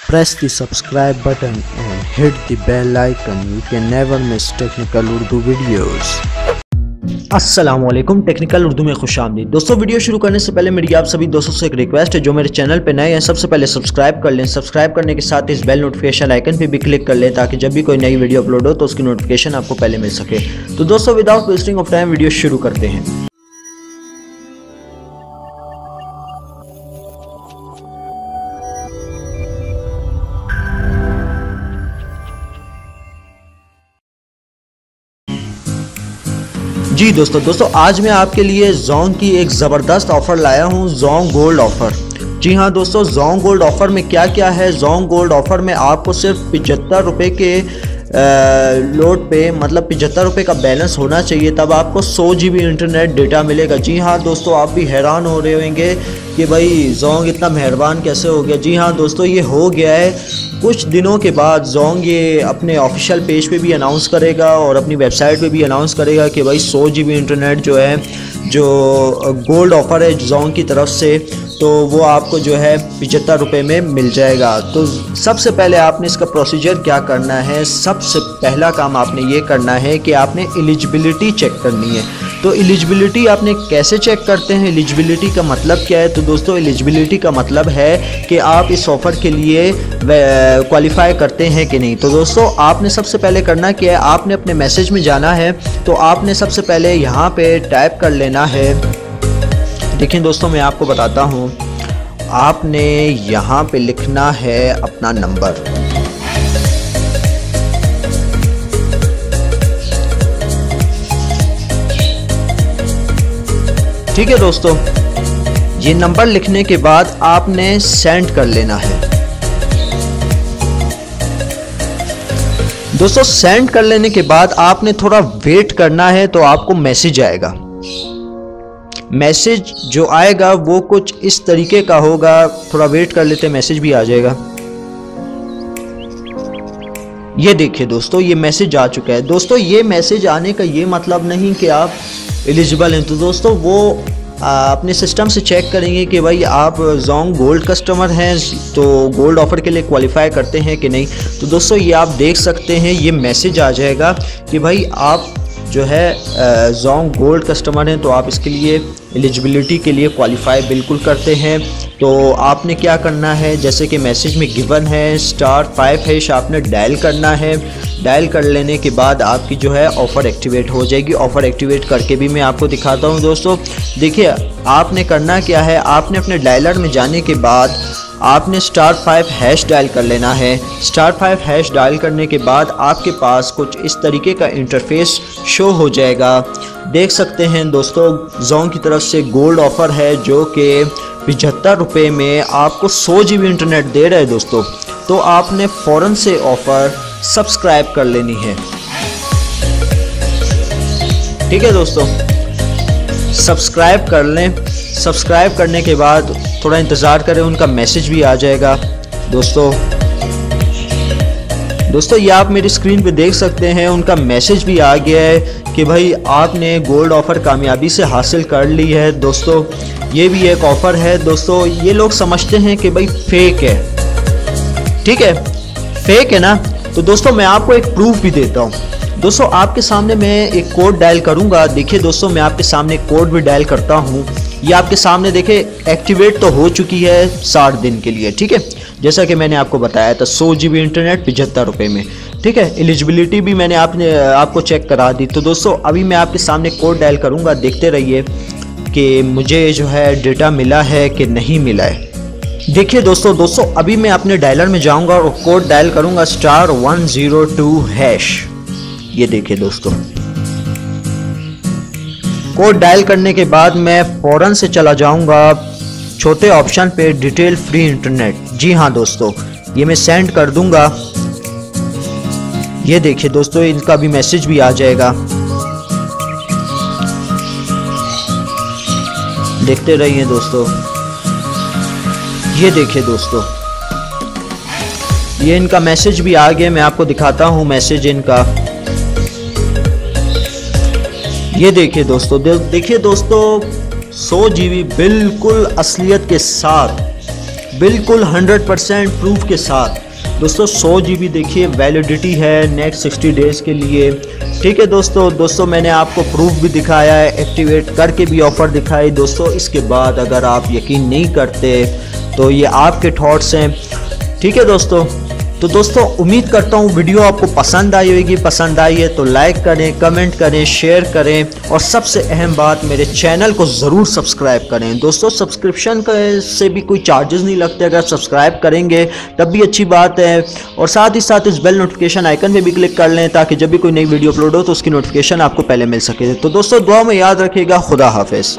Press the subscribe button and hit the bell icon. You can never miss technical Urdu videos. अस्सलाम वालेकुम, technical Urdu में खुशामदीद। दोस्तों, video शुरू करने से पहले मेरी आप सभी दोस्तों से एक रिक्वेस्ट है, जो मेरे चैनल पे नए हैं सबसे पहले सब्सक्राइब कर लें। सब्सक्राइब करने के साथ इस बेल नोटिफिकेशन आइकन पे भी क्लिक कर लें, ताकि जब भी कोई नई वीडियो अपलोड हो तो उसकी नोटिफिकेशन आपको पहले मिल सके। तो दोस्तों, without wasting of time video शुरू करते हैं। जी दोस्तों, आज मैं आपके लिए जोंग की एक ज़बरदस्त ऑफ़र लाया हूँ, जोंग गोल्ड ऑफ़र। जी हाँ दोस्तों, जोंग गोल्ड ऑफ़र में क्या क्या है। जोंग गोल्ड ऑफ़र में आपको सिर्फ 75 रुपये के लोड पे, मतलब 75 रुपये का बैलेंस होना चाहिए, तब आपको 100 GB इंटरनेट डेटा मिलेगा। जी हाँ दोस्तों, आप भी हैरान हो रहे होंगे कि भाई जोंग इतना मेहरबान कैसे हो गया। जी हाँ दोस्तों, ये हो गया है। कुछ दिनों के बाद जोंग ये अपने ऑफिशियल पेज पे भी अनाउंस करेगा और अपनी वेबसाइट पे भी अनाउंस करेगा कि भाई 100 GB इंटरनेट जो है, जो गोल्ड ऑफ़र है जोंग की तरफ से, तो वो आपको जो है 75 रुपये में मिल जाएगा। तो सबसे पहले आपने इसका प्रोसीजर क्या करना है, सबसे पहला काम आपने ये करना है कि आपने एलिजिबिलिटी चेक करनी है। तो एलिजिबिलिटी आपने कैसे चेक करते हैं, एलिजिबिलिटी का मतलब क्या है। तो दोस्तों, एलिजिबिलिटी का मतलब है कि आप इस ऑफ़र के लिए क्वालिफाई करते हैं कि नहीं। तो दोस्तों, आपने सबसे पहले करना क्या है, आपने अपने मैसेज में जाना है। तो आपने सबसे पहले यहाँ पे टाइप कर लेना है। देखिए दोस्तों, मैं आपको बताता हूँ, आपने यहाँ पे लिखना है अपना नंबर। ठीक है दोस्तों, ये नंबर लिखने के बाद आपने सेंड कर लेना है। दोस्तों, सेंड कर लेने के बाद आपने थोड़ा वेट करना है, तो आपको मैसेज आएगा। मैसेज जो आएगा वो कुछ इस तरीके का होगा। थोड़ा वेट कर लेते, मैसेज भी आ जाएगा। ये देखिए दोस्तों, ये मैसेज आ चुका है। दोस्तों, ये मैसेज आने का ये मतलब नहीं कि आप एलिजिबल हैं। तो दोस्तों, वो अपने सिस्टम से चेक करेंगे कि भाई आप जोंग गोल्ड कस्टमर हैं, तो गोल्ड ऑफ़र के लिए क्वालिफाई करते हैं कि नहीं। तो दोस्तों, ये आप देख सकते हैं, ये मैसेज आ जाएगा कि भाई आप जो है जोंग गोल्ड कस्टमर हैं, तो आप इसके लिए एलिजिबिलिटी के लिए क्वालिफाई बिल्कुल करते हैं। तो आपने क्या करना है, जैसे कि मैसेज में गिवन है *5# आपने डायल करना है। डायल कर लेने के बाद आपकी जो है ऑफ़र एक्टिवेट हो जाएगी। ऑफ़र एक्टिवेट करके भी मैं आपको दिखाता हूं। दोस्तों देखिए, आपने करना क्या है, आपने अपने डायलर में जाने के बाद आपने *5# डायल कर लेना है। *5# डायल करने के बाद आपके पास कुछ इस तरीके का इंटरफेस शो हो जाएगा। देख सकते हैं दोस्तों, जोंग की तरफ से गोल्ड ऑफ़र है, जो कि 75 रुपये में आपको 100 GB इंटरनेट दे रहा है दोस्तों। तो आपने फ़ौरन से ऑफ़र सब्सक्राइब कर लेनी है। ठीक है दोस्तों, सब्सक्राइब कर लें। सब्सक्राइब करने के बाद थोड़ा इंतज़ार करें, उनका मैसेज भी आ जाएगा। दोस्तों, ये आप मेरी स्क्रीन पे देख सकते हैं, उनका मैसेज भी आ गया है कि भाई आपने गोल्ड ऑफ़र कामयाबी से हासिल कर ली है। दोस्तों, ये भी एक ऑफ़र है। दोस्तों, ये लोग समझते हैं कि भाई फेक है। ठीक है, फेक है ना। तो दोस्तों, मैं आपको एक प्रूफ भी देता हूँ। दोस्तों, आपके सामने मैं एक कोड डायल करूँगा। देखिए दोस्तों, मैं आपके सामने कोड भी डायल करता हूँ। ये आपके सामने देखिए एक्टिवेट तो हो चुकी है 60 दिन के लिए। ठीक है, जैसा कि मैंने आपको बताया था, 100 GB इंटरनेट 75 रुपये में। ठीक है, एलिजिबिलिटी भी मैंने आपको चेक करा दी। तो दोस्तों, अभी मैं आपके सामने कोड डायल करूँगा, देखते रहिए कि मुझे जो है डेटा मिला है कि नहीं मिला है। देखिए दोस्तों, अभी मैं अपने डायलर में जाऊँगा और कोड डायल करूँगा *102#। ये देखिए दोस्तों, कोड डायल करने के बाद मैं फ़ौरन से चला जाऊंगा छोटे ऑप्शन पे, डिटेल फ्री इंटरनेट। जी हाँ दोस्तों, ये मैं सेंड कर दूंगा। ये देखिए दोस्तों, इनका भी मैसेज भी आ जाएगा। देखते रहिए दोस्तों। ये देखिए दोस्तों, ये इनका मैसेज भी आ गया। मैं आपको दिखाता हूँ मैसेज इनका। ये देखिए दोस्तों, देखिए दोस्तों, 100 GB बिल्कुल असलियत के साथ बिल्कुल 100% प्रूफ के साथ। दोस्तों 100 GB देखिए वैलिडिटी है नेक्स्ट 60 डेज़ के लिए। ठीक है दोस्तों मैंने आपको प्रूफ भी दिखाया है, एक्टिवेट करके भी ऑफ़र दिखाई। दोस्तों इसके बाद अगर आप यकीन नहीं करते तो ये आपके थॉट्स हैं। ठीक है दोस्तों उम्मीद करता हूँ वीडियो आपको पसंद आई होगी। पसंद आई है तो लाइक करें, कमेंट करें, शेयर करें और सबसे अहम बात मेरे चैनल को ज़रूर सब्सक्राइब करें। दोस्तों सब्सक्रिप्शन से भी कोई चार्जेस नहीं लगते, अगर सब्सक्राइब करेंगे तब भी अच्छी बात है। और साथ ही साथ इस बेल नोटिफिकेशन आइकन में भी क्लिक कर लें ताकि जब भी कोई नई वीडियो अपलोड हो तो उसकी नोटिफिकेशन आपको पहले मिल सके। तो दोस्तों दुआ में याद रखिएगा। खुदा हाफिज़।